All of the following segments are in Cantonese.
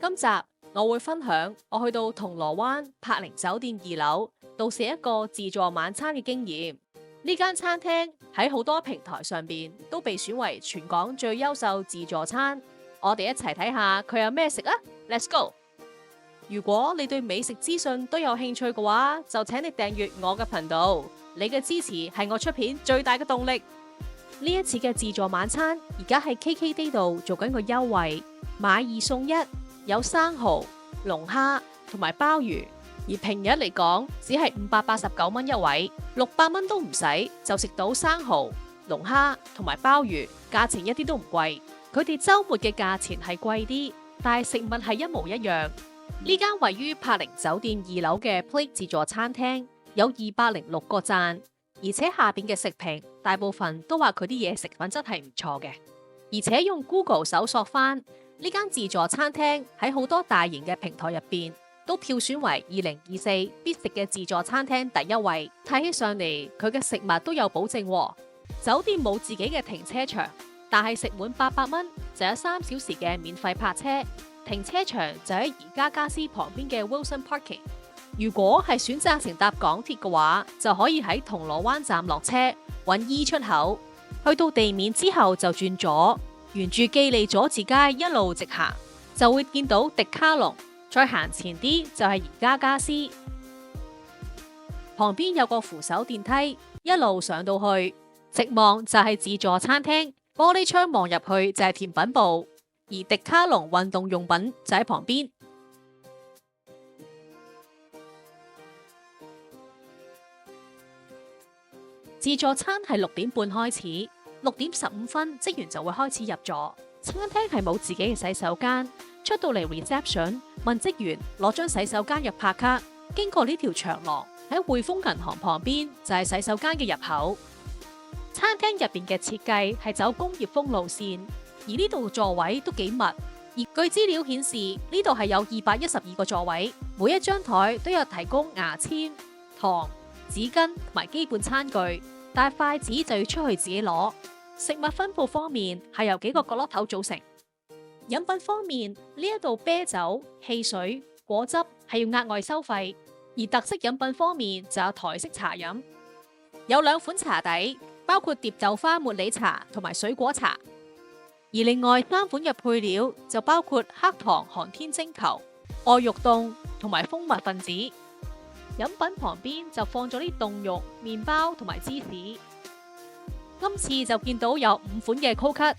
今集我會分享我去到銅鑼灣柏寧酒店2樓度食一個自助晚餐嘅經驗。呢間餐廳喺好多平台上邊都被選為全港最優秀自助餐。我哋一齊睇下佢有咩食啊 ！Let's go！ 如果你對美食資訊都有興趣嘅話，就請你訂閱我嘅頻道。你嘅支持係我出片最大嘅動力。呢一次嘅自助晚餐而家喺 KKday 度做緊個優惠，買2送1，有生蠔、龍蝦同埋鮑魚。而平日嚟講，只係589蚊一位，600蚊都唔使就食到生蠔、龍蝦同埋鮑魚，價錢一啲都唔貴。佢哋週末嘅價錢係貴啲，但係食物係一模一樣。呢間位於柏寧酒店2樓嘅 Plate 自助餐廳有206個讚，而且下邊嘅食評大部分都話佢啲嘢食品質係唔錯嘅。而且用 Google 搜索翻呢間自助餐廳喺好多大型嘅平台入邊都票選為2024必食嘅自助餐廳第1位。睇起上嚟佢嘅食物都有保證喎。酒店冇自己嘅停車場，但係食滿800蚊就有3小時嘅免費泊車。停車場就喺宜家家私旁邊嘅 Wilson Parking。如果係選擇乘搭港鐵嘅話，就可以喺銅鑼灣站落車，揾 E 出口，去到地面之後就轉左，沿住記利佐治街一路直行，就會見到迪卡龍。再行前啲就係宜家家私，旁邊有個扶手電梯，一路上到去，直望就係自助餐廳，玻璃窗望入去就係甜品部，而迪卡龍運動用品就喺旁邊。自助餐係6點半開始，6點15分職員就會開始入座。餐廳係冇自己嘅洗手間，出到嚟 reception 問職員攞張洗手間入拍卡，經過呢條長廊喺匯豐銀行旁邊就係洗手間嘅入口。餐廳入邊嘅設計係走工業風路線，而呢度座位都幾密。而據資料顯示，呢度係有212個座位，每一張台都有提供牙籤、糖、紙巾同埋基本餐具，但係筷子就要出去自己攞。食物分佈方面係由幾個角落頭組成。飲品方面，呢一度啤酒、汽水、果汁係要額外收費，而特色飲品方面就有台式茶飲，有2款茶底，包括蝶豆花茉莉茶同埋水果茶。而另外3款嘅配料就包括黑糖寒天晶球、愛玉凍同埋蜂蜜分子。飲品旁邊就放咗啲凍肉、麵包同埋芝士。今次就見到有5款嘅 cold cut，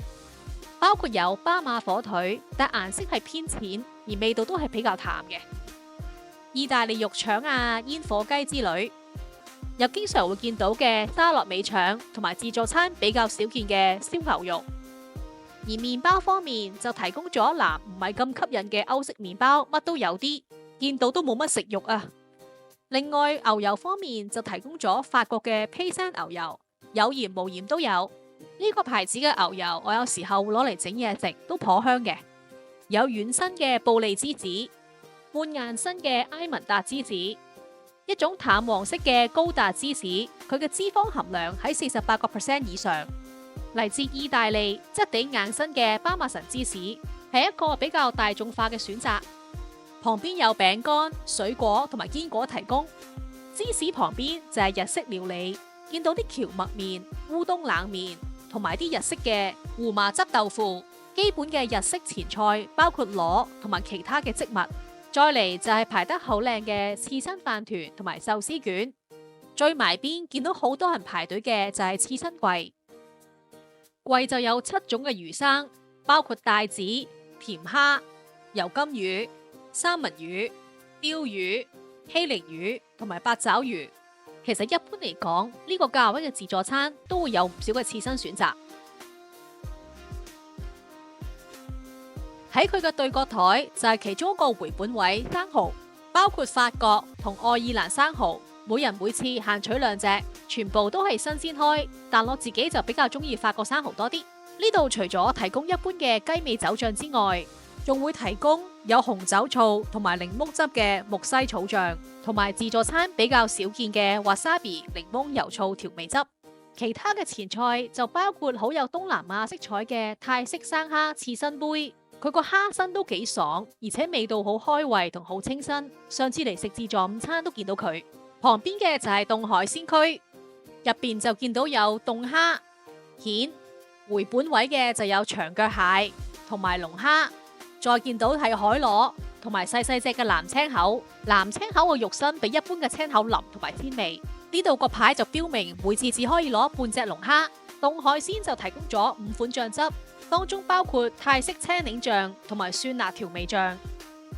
包括有巴馬火腿，但顏色係偏淺，而味道都係比較淡嘅。意大利肉腸啊、煙火雞之類，又經常會見到嘅沙樂美腸，同埋自助餐比較少見嘅燒牛肉。而麵包方面就提供咗一籃唔係咁吸引嘅歐式麵包，乜都有啲，見到都冇乜食慾啊。另外牛油方面就提供咗法國嘅披薩牛油，有鹽無鹽都有。呢個牌子嘅牛油我有時候會攞嚟整嘢食，都頗香嘅。有軟身嘅布利芝士，半硬身嘅埃文達芝士，一種淡黃色嘅高達芝士，佢嘅脂肪含量喺48% 以上。嚟自意大利質地硬身嘅巴馬神芝士係一個比較大眾化嘅選擇。旁邊有餅乾、水果同埋堅果提供。芝士旁邊就係日式料理，見到啲蕎麥麵、烏冬冷麵同埋啲日式嘅胡麻汁豆腐。基本嘅日式前菜包括螺同埋其他嘅植物。再嚟就係排得好靚嘅刺身飯團同埋壽司卷。最埋邊見到好多人排隊嘅就係刺身櫃。櫃就有7種嘅魚生，包括帶子、甜蝦、油甘魚、三文魚、鯛魚、希靈魚同埋八爪魚。其實一般嚟講，呢個價位嘅自助餐都會有唔少嘅刺身選擇。喺佢嘅對角台就係其中一個回本位生蠔，包括法國同愛爾蘭生蠔，每人每次限取2隻，全部都係新鮮開。但我自己就比較中意法國生蠔多啲。呢度除咗提供一般嘅雞尾酒醬之外，仲會提供有紅酒醋同埋檸檬汁嘅木西草醬，同埋自助餐比較少見嘅 wasabi 檸檬油醋調味汁。其他嘅前菜就包括好有東南亞色彩嘅泰式生蝦刺身杯、佢個蝦身都幾爽，而且味道好開胃同好清新。上次嚟食自助午餐都見到佢。旁邊嘅就係凍海鮮區，入邊就見到有凍蝦、蜆，回本位嘅就有長腳蟹同埋龍蝦，再見到係海螺同埋細細隻嘅藍青口。藍青口嘅肉身比一般嘅青口腍同埋鮮味。呢度個牌就標明每次只可以攞半隻龍蝦。凍海鮮就提供咗5款醬汁，當中包括泰式青檸醬同埋酸辣調味醬。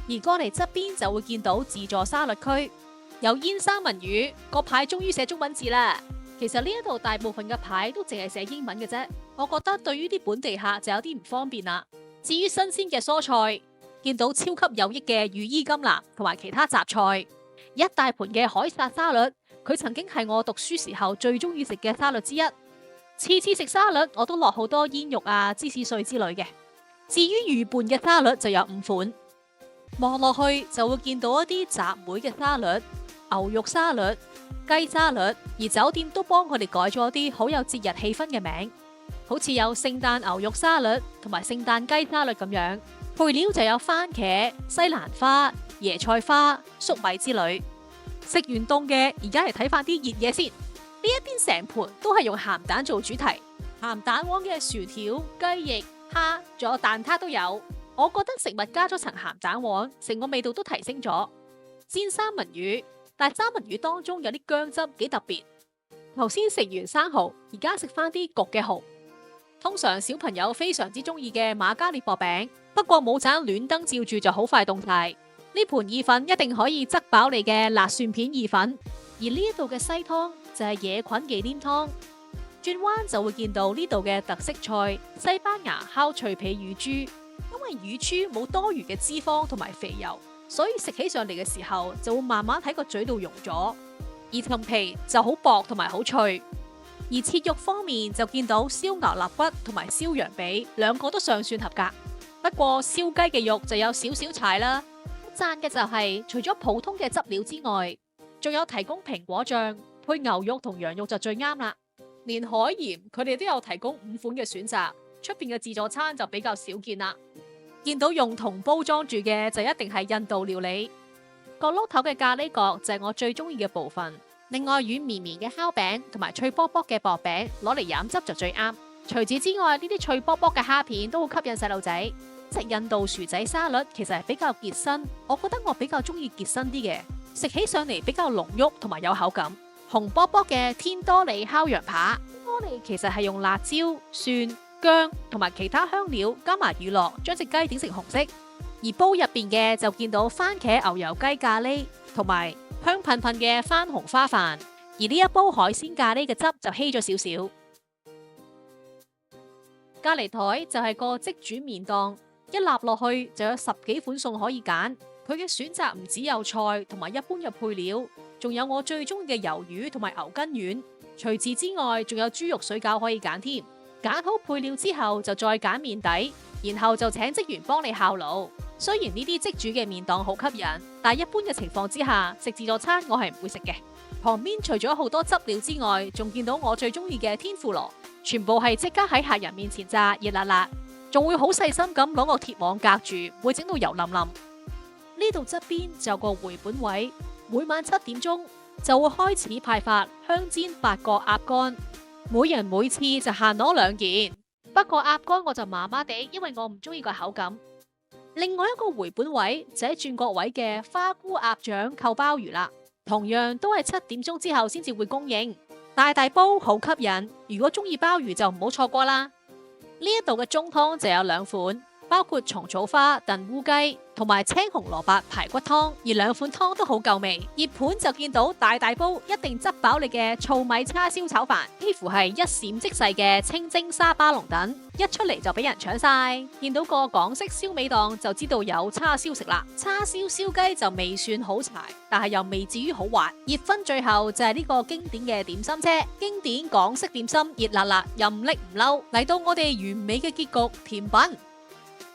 而過嚟側邊就會見到自助沙律區，有煙三文魚，個牌終於寫中文字啦。其實呢一度大部分嘅牌都淨係寫英文嘅啫，我覺得對於啲本地客就有啲唔方便啦。至於新鮮嘅蔬菜，見到超級有益嘅羽衣甘藍同埋其他雜菜，一大盤嘅海撒沙律，佢曾經係我讀書時候最中意食嘅沙律之一。次次食沙律我都落好多煙肉啊、芝士碎之類嘅。至於預拌嘅沙律就有5款，望落去就會見到一啲雜梅嘅沙律、牛肉沙律、雞沙律，而酒店都幫佢哋改咗啲好有節日氣氛嘅名，好似有聖誕牛肉沙律同埋聖誕雞沙律咁樣。配料就有番茄、西蘭花、椰菜花、粟米之類。食完凍嘅，而家嚟睇翻啲熱嘢先。呢一邊成盤都係用鹹蛋做主題，鹹蛋黃嘅薯條、雞翼、蝦，仲有蛋撻都有。我覺得食物加咗層鹹蛋黃，成個味道都提升咗。煎三文魚，但係三文魚當中有啲薑汁，幾特別。頭先食完生蠔，而家食翻啲焗嘅蠔。通常小朋友非常之中意嘅馬嘉烈薄餅，不過冇盞暖燈照住就好快凍晒。呢盤意粉一定可以塞飽你嘅辣蒜片意粉。而呢一度嘅西湯就係野菌忌廉湯。轉彎就會見到呢度嘅特色菜西班牙烤脆皮乳豬，因為乳豬冇多餘嘅脂肪同埋肥油，所以食起上嚟嘅時候就會慢慢喺個嘴度溶咗。而層皮就好薄同埋好脆。而切肉方面就見到燒牛肋骨同埋燒羊髀，兩個都尚算合格。不過燒雞嘅肉就有少少柴啦。讚嘅就係除咗普通嘅汁料之外，仲有提供蘋果醬，配牛肉同羊肉就最啱啦。連海鹽佢哋都有提供5款嘅選擇，出邊嘅自助餐就比較少見啦。見到用銅煲裝住嘅就一定係印度料理。角落頭嘅咖喱角就係我最中意嘅部分。另外軟綿綿嘅烤餅同埋脆卜卜嘅薄餅攞嚟飲汁就最啱。除此之外，呢啲脆卜卜嘅蝦片都好吸引細路仔。食印度薯仔沙律其實係比較結身，我覺得我比較中意結身啲嘅。食起上嚟比較濃郁同埋有口感。紅卜卜嘅天多利烤羊扒，多利其實係用辣椒、蒜、薑同埋其他香料加埋乳酪，將隻雞點成紅色。而煲入邊嘅就見到番茄牛油雞咖喱同埋香噴噴嘅番紅花飯。而呢一煲海鮮咖喱嘅汁就稀咗少少。隔離台就係個即煮麵檔，一立落去就有10幾款餸可以揀。佢嘅選擇唔只有菜同埋一般嘅配料，仲有我最中意嘅魷魚同埋牛筋丸。除此之外，仲有豬肉水餃可以揀添。揀好配料之後，就再揀麵底，然後就請職員幫你效勞。雖然呢啲即煮嘅麵檔好吸引，但一般嘅情況之下，食自助餐我係唔會食嘅。旁邊除咗好多汁料之外，仲見到我最中意嘅天婦羅，全部係即刻喺客人面前炸，熱辣辣，仲會好細心咁攞個鐵網隔住，會整到油淋淋。呢度側邊就有個回本位，每晚7點鐘就會開始派發香煎8個鴨肝，每人每次就限攞2件。不過鴨肝我就麻麻地，因為我唔中意個口感。另外一個回本位就喺轉角位嘅花菇鴨掌扣鮑魚啦，同樣都係7點鐘之後先至會供應，大大煲好吸引。如果中意鮑魚就唔好錯過啦。呢一度嘅中湯就有2款，包括蟲草花燉烏雞同埋青紅蘿蔔排骨湯，而2款湯都好夠味。熱盤就見到大大煲，一定執飽你嘅糙米叉燒炒飯，幾乎係一閃即逝嘅清蒸沙巴龍躉，一出嚟就俾人搶晒。見到個港式燒味檔就知道有叉燒食啦。叉燒燒雞就未算好柴，但係又未至於好滑。熱分最後就係呢個經典嘅點心車，經典港式點心，熱辣辣，任拎唔嬲。嚟到我哋完美嘅結局，甜品。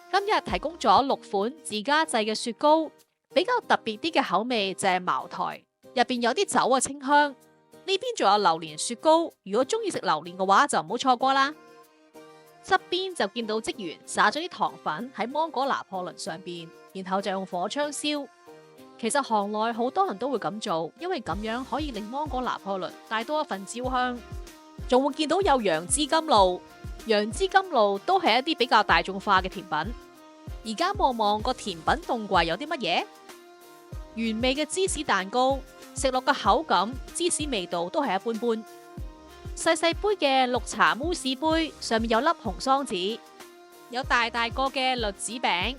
今日提供咗6款自家製嘅雪糕，比較特別啲嘅口味就係茅台，入邊有啲酒嘅清香。呢邊仲有榴蓮雪糕，如果中意食榴蓮嘅話就唔好錯過啦。側邊就見到職員撒咗啲糖粉喺芒果拿破崙上邊，然後就用火槍燒。其實行內好多人都會咁做，因為咁樣可以令芒果拿破崙帶多一份焦香。仲會見到有楊枝甘露，楊枝甘露都係一啲比較大眾化嘅甜品。而家望望個甜品凍櫃有啲乜嘢？原味嘅芝士蛋糕，食落個口感、芝士味道都係一般般。細細杯嘅綠茶慕士杯，上面有粒紅桑子，有大大個嘅栗子餅。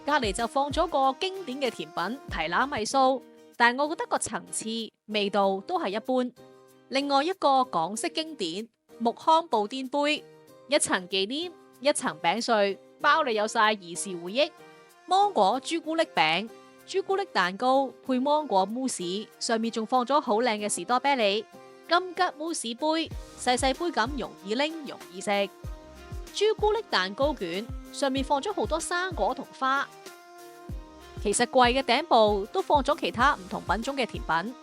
隔籬就放咗個經典嘅甜品提拿米蘇，但係我覺得個層次、味道都係一般。另外一個港式經典木糠布甸杯，一層忌廉，一層餅碎，包你有晒兒時回憶。芒果朱古力餅、朱古力蛋糕配芒果慕斯，上面仲放咗好靚嘅士多啤梨。金桔慕士杯，細細杯咁容易拎容易食。朱古力蛋糕卷上面放咗好多生果同花。其實櫃嘅頂部都放咗其他唔同品種嘅甜品。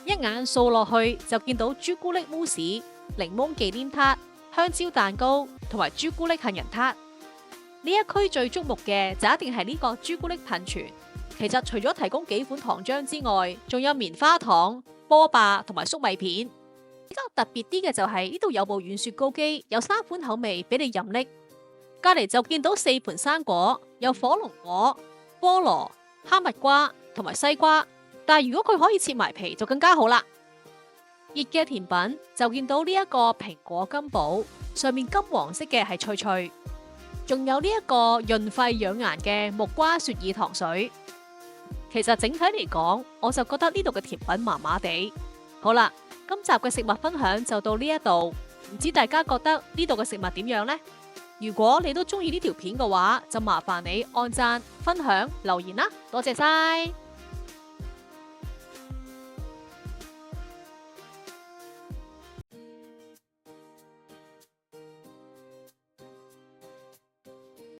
一眼掃落去就見到朱古力慕斯、檸檬忌廉撻、香蕉蛋糕同埋朱古力杏仁撻。呢一區最矚目嘅就一定係呢個朱古力噴泉。其實除咗提供幾款糖漿之外，仲有棉花糖、波霸同埋粟米片。比較特別啲嘅就係呢度有部軟雪糕機，有3款口味俾你任拎。隔籬就見到4盤生果，有火龍果、菠蘿、哈密瓜同埋西瓜。但係如果佢可以切埋皮就更加好啦。熱嘅甜品就見到呢一個蘋果金寶，上面金黃色嘅係脆脆，仲有呢一個潤肺養顏嘅木瓜雪耳糖水。其實整體嚟講，我就覺得呢度嘅甜品麻麻地。好啦，今集嘅食物分享就到呢一度，唔知大家覺得呢度嘅食物點樣呢？如果你都中意呢條片嘅話，就麻煩你按讚、分享、留言啦，多謝晒。